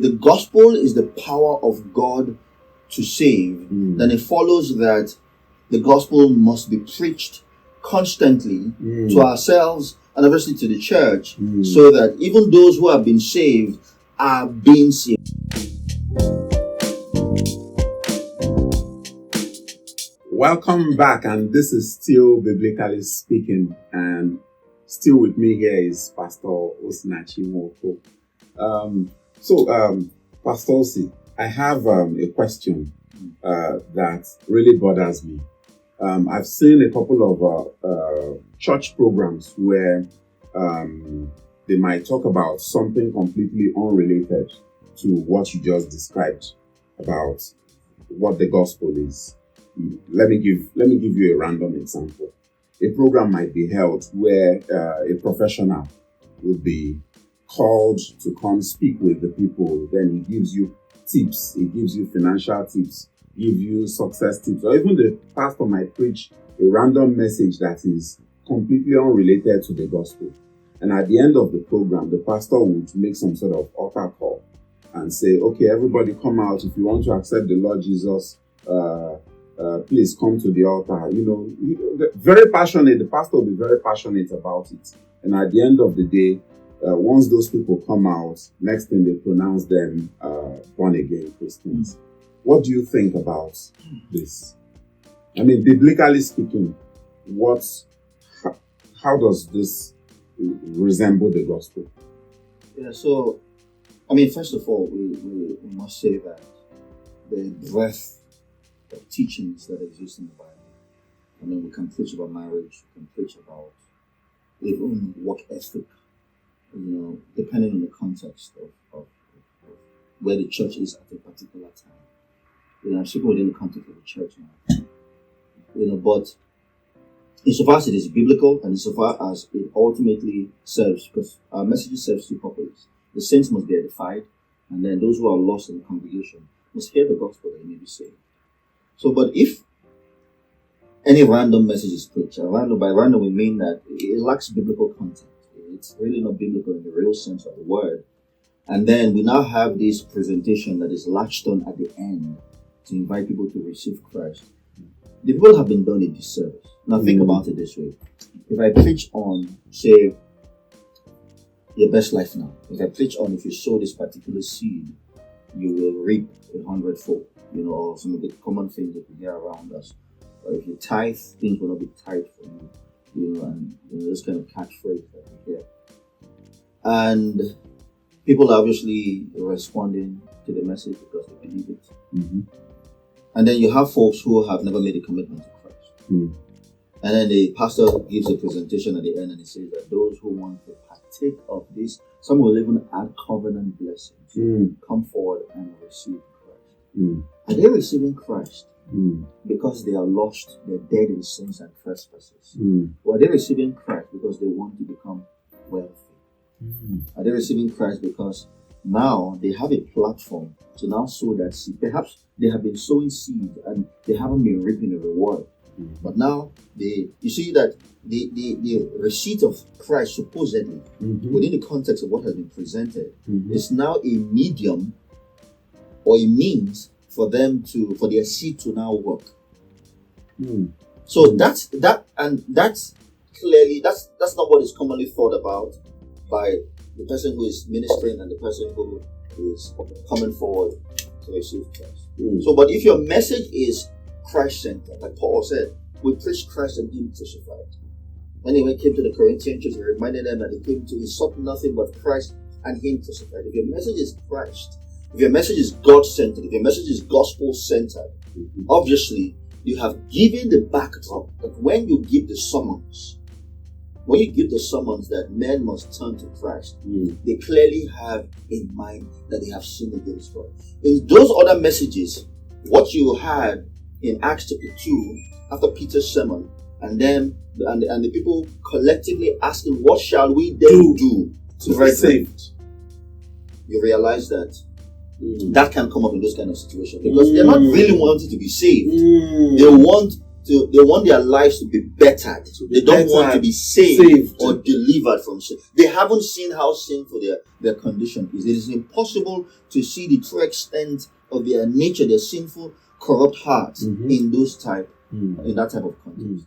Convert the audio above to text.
the gospel is the power of God to save, then it follows that the gospel must be preached constantly to ourselves and obviously to the church, so that even those who have been saved are being saved. Welcome back, and this is still Biblically Speaking, and still with me here is Pastor Osinachi Moko. Pastor Osi, I have a question that really bothers me. I've seen a couple of church programs where they might talk about something completely unrelated to what you just described about what the gospel is. Let me give you a random example. A program might be held where a professional would be called to come speak with the people. Then he gives you tips, he gives you financial tips, give you success tips, or even the pastor might preach a random message that is completely unrelated to the gospel. And at the end of the program, the pastor would make some sort of altar call and say, okay, everybody come out. If you want to accept the Lord Jesus, please come to the altar. Very passionate. The pastor will be very passionate about it. And at the end of the day, once those people come out, next thing they pronounce them born again Christians. What do you think about this? I mean, biblically speaking, how does this resemble the gospel? Yeah, so, I mean, first of all, we must say that the breadth of teachings that exist in the Bible. I mean, we can preach about marriage, we can preach about even work ethic, depending on the context of where the church is at a particular time. I'm speaking within the context of the church now. But insofar as it is biblical and insofar as it ultimately serves, because our message serves two purposes. The saints must be edified, and then those who are lost in the congregation must hear the gospel that they may be saved. So, but if any random message is preached, by random we mean that it lacks biblical content. It's really not biblical in the real sense of the word. And then we now have this presentation that is latched on at the end to invite people to receive Christ. The people have been done a disservice. Now think about it this way. If I preach on, say, your best life now. If I preach on if you sow this particular seed, you will reap 100-fold. Or some of the common things that we hear around us. Or if you tithe, things will not be tithe for you. And this kind of catchphrase that we hear. And people are obviously responding to the message because they believe it. Mm-hmm. And then you have folks who have never made a commitment to Christ. Mm. And then the pastor gives a presentation at the end and he says that those who want to partake of this, some will even add covenant blessings, come forward and receive Christ. Mm. Are they receiving Christ because they are lost, they're dead in sins and trespasses? Or are they receiving Christ because they want to become wealthy? Are they receiving Christ because now they have a platform to now sow that seed? Perhaps they have been sowing seed and they haven't been reaping a reward. But now you see that the receipt of Christ supposedly within the context of what has been presented is now a medium or a means for them for their seed to now work. So that's clearly that's not what is commonly thought about by the person who is ministering and the person who is coming forward to receive Christ. So, but if your message is Christ-centered, like Paul said, we preach Christ and Him crucified. When he came to the Corinthians, he reminded them that he sought nothing but Christ and Him crucified. If your message is Christ, if your message is God-centered, if your message is gospel-centered, obviously you have given the backdrop that when you give the summons, that men must turn to Christ, they clearly have in mind that they have sinned against God. In those other messages, what you had in Acts chapter 2, after Peter's sermon, and the people collectively asking, what shall we then do to be saved? You realize that that can come up in those kind of situations because they're not really wanting to be saved. They want they want their lives to be bettered. They don't want to be saved or delivered from sin. They haven't seen how sinful their condition is. It is impossible to see the true extent of their nature, their sinful, corrupt hearts in that type of context.